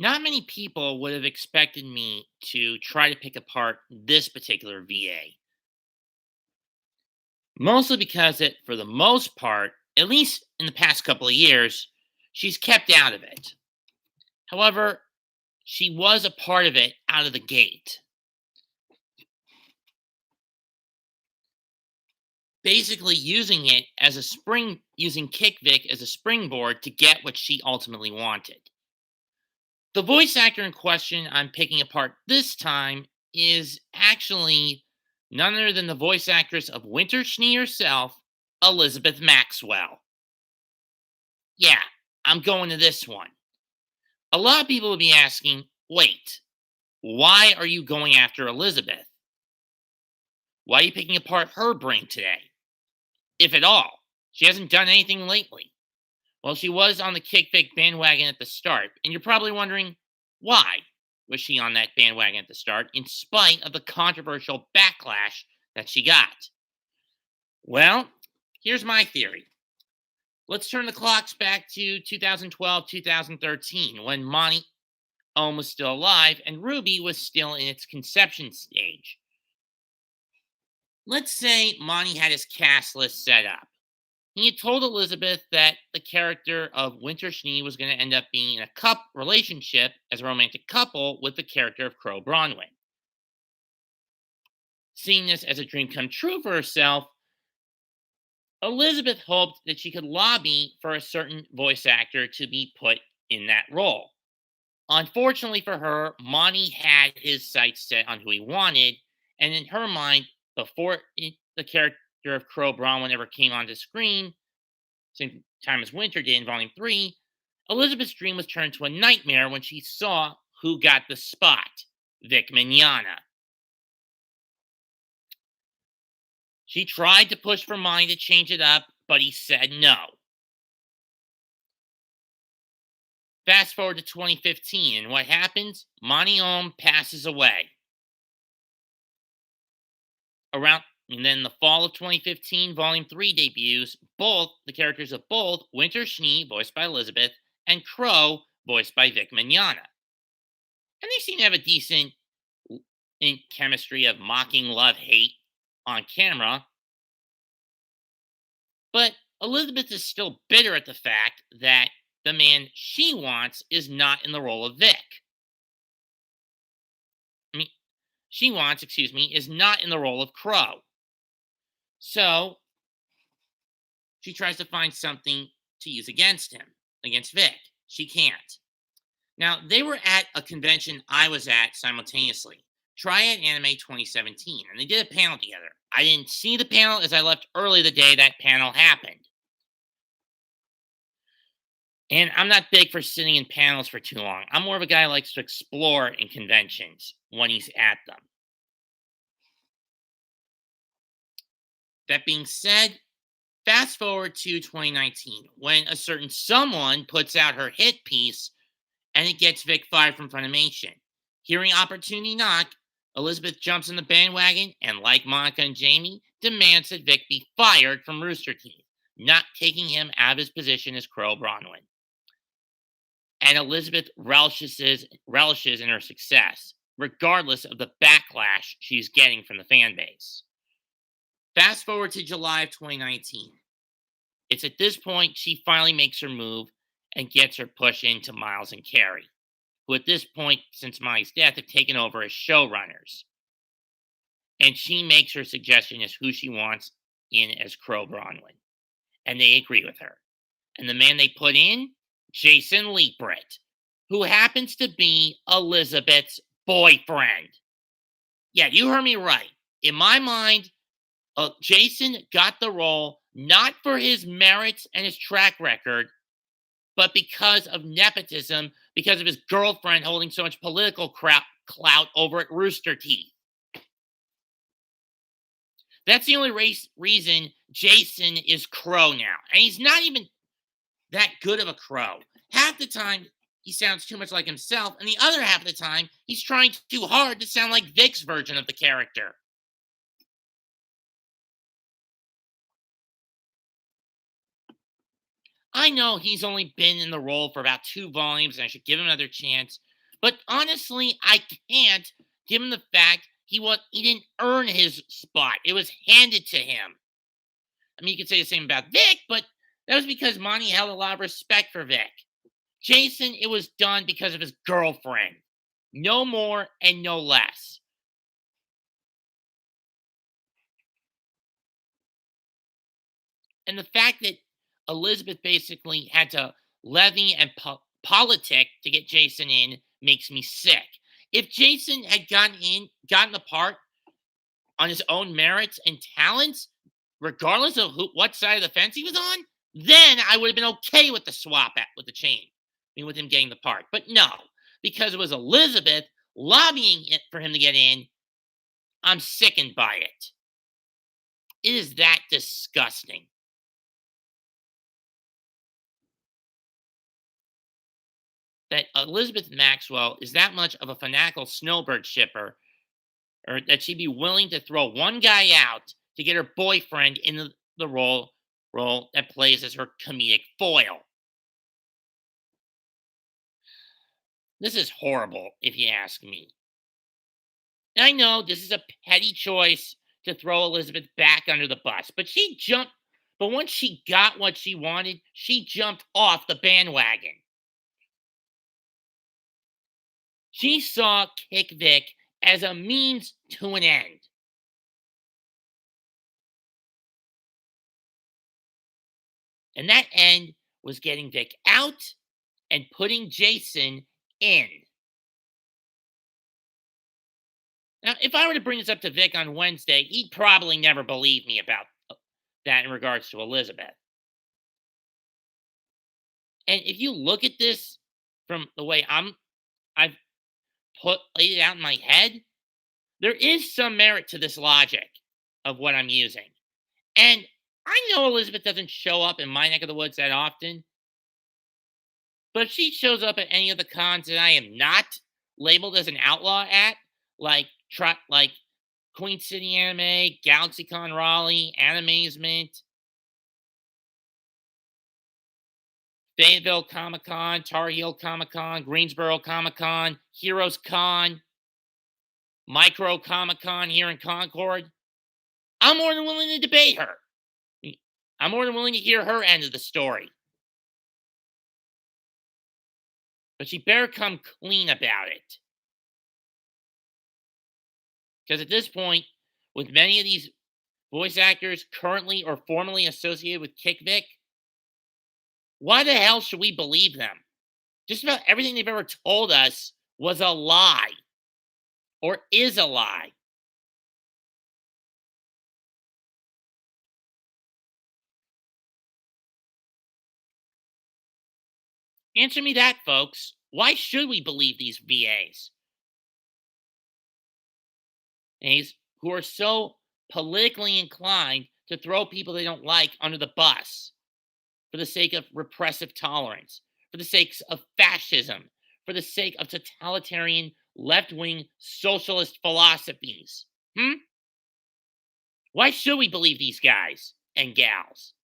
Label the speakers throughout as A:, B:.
A: Not many people would have expected me to try to pick apart this particular VA, mostly because it, for the most part, at least in the past couple of years, she's kept out of it. However, she was a part of it out of the gate, basically using it as a spring, using Kick Vic as a springboard to get what she ultimately wanted. The voice actor in question I'm picking apart this time is actually none other than the voice actress of Winter Schnee herself, Elizabeth Maxwell. Yeah, I'm going to this one. A lot of people will be asking, wait, why are you going after Elizabeth? Why are you picking apart her brain today? If at all. She hasn't done anything lately. Well, she was on the Kick Vic bandwagon at the start, and you're probably wondering, why was she on that bandwagon at the start, in spite of the controversial backlash that she got? Well, here's my theory. Let's turn the clocks back to 2012, 2013, when Monty Ohm was still alive and Ruby was still in its conception stage. Let's say Monty had his cast list set up. He had told Elizabeth that the character of Winter Schnee was going to end up being in a relationship as a romantic couple with the character of Crow Bronwyn. Seeing this as a dream come true for herself, Elizabeth hoped that she could lobby for a certain voice actor to be put in that role. Unfortunately for her, Monty had his sights set on who he wanted, and in her mind, the character of Crow Bronwyn ever came onto screen, same time as Winter did in Volume 3, Elizabeth's dream was turned to a nightmare when she saw who got the spot, Vic Mignogna. She tried to push for Monty to change it up, but he said no. Fast forward to 2015, and what happens? Monty Ohm passes away. And then the fall of 2015, Volume 3 debuts both the characters of both Winter Schnee, voiced by Elizabeth, and Crow, voiced by Vic Mignogna. And they seem to have a decent chemistry of mocking love-hate on camera. But Elizabeth is still bitter at the fact that the man she wants is not in the role of Vic. Is not in the role of Crow. So she tries to find something to use against him, against Vic. She can't. Now, they were at a convention I was at simultaneously, Triad Anime 2017, and they did a panel together. I didn't see the panel as I left early the day that panel happened. And I'm not big for sitting in panels for too long. I'm more of a guy who likes to explore in conventions when he's at them. That being said, fast forward to 2019, when a certain someone puts out her hit piece and it gets Vic fired from Funimation. Hearing opportunity knock, Elizabeth jumps in the bandwagon and, like Monica and Jamie, demands that Vic be fired from Rooster Teeth, not taking him out of his position as Crow Bronwyn. And Elizabeth relishes in her success, regardless of the backlash she's getting from the fan base. Fast forward to July of 2019. It's at this point she finally makes her move and gets her push into Miles and Carrie, who at this point, since Molly's death, have taken over as showrunners. And she makes her suggestion as who she wants in as Crow Bronwyn. And they agree with her. And the man they put in, Jason Leebritt, who happens to be Elizabeth's boyfriend. Yeah, you heard me right. In my mind, Jason got the role not for his merits and his track record, but because of nepotism, because of his girlfriend holding so much political clout over at Rooster Teeth. That's the only reason Jason is Crow now. And he's not even that good of a Crow. Half the time, he sounds too much like himself, and the other half of the time, he's trying too hard to sound like Vic's version of the character. I know he's only been in the role for about 2 volumes, and I should give him another chance, But honestly, I can't, given the fact he didn't earn his spot. It was handed to him. I mean, you could say the same about Vic, but that was because Monty held a lot of respect for Vic. Jason, it was done because of his girlfriend. No more and no less. And the fact that Elizabeth basically had to levy and politic to get Jason in makes me sick. If Jason had gotten the part on his own merits and talents, regardless of what side of the fence he was on, then I would have been okay with the swap with the chain. I mean, with him getting the part. But no, because it was Elizabeth lobbying it for him to get in, I'm sickened by it. It is that disgusting. That Elizabeth Maxwell is that much of a fanatical snowbird shipper, or that she'd be willing to throw one guy out to get her boyfriend in the role that plays as her comedic foil. This is horrible, if you ask me. And I know this is a petty choice to throw Elizabeth back under the bus, but she jumped. But once she got what she wanted, she jumped off the bandwagon. She saw Kick Vic as a means to an end. And that end was getting Vic out and putting Jason in. Now, if I were to bring this up to Vic on Wednesday, he'd probably never believe me about that in regards to Elizabeth. And if you look at this from the way I've laid it out in my head, there is some merit to this logic of what I'm using. And I know Elizabeth doesn't show up in my neck of the woods that often, but if she shows up at any of the cons that I am not labeled as an outlaw at, like Queen City Anime, GalaxyCon Raleigh, Animazement, Fayetteville Comic Con, Tar Heel Comic Con, Greensboro Comic Con, Heroes Con, Micro Comic Con here in Concord, I'm more than willing to debate her. I'm more than willing to hear her end of the story. But she better come clean about it. Because at this point, with many of these voice actors currently or formerly associated with Kick Vic, why the hell should we believe them? Just about everything they've ever told us was a lie. Or is a lie. Answer me that, folks. Why should we believe these VAs? Who are so politically inclined to throw people they don't like under the bus for the sake of repressive tolerance, for the sake of fascism, for the sake of totalitarian left-wing socialist philosophies. Why should we believe these guys and gals?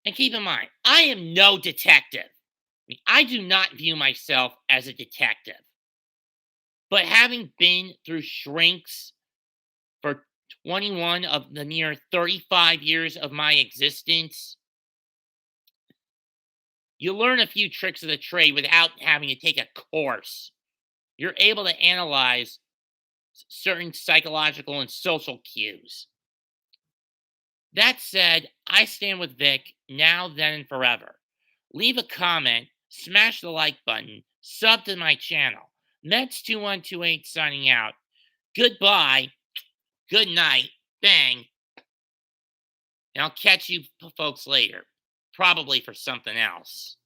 A: And keep in mind, I am no detective. I do not view myself as a detective. But having been through shrinks for 21 of the near 35 years of my existence, you learn a few tricks of the trade without having to take a course. You're able to analyze certain psychological and social cues. That said, I stand with Vic now, then, and forever. Leave a comment, smash the like button, sub to my channel. Mets2128 signing out. Goodbye, good night, bang, and I'll catch you folks later. Probably for something else.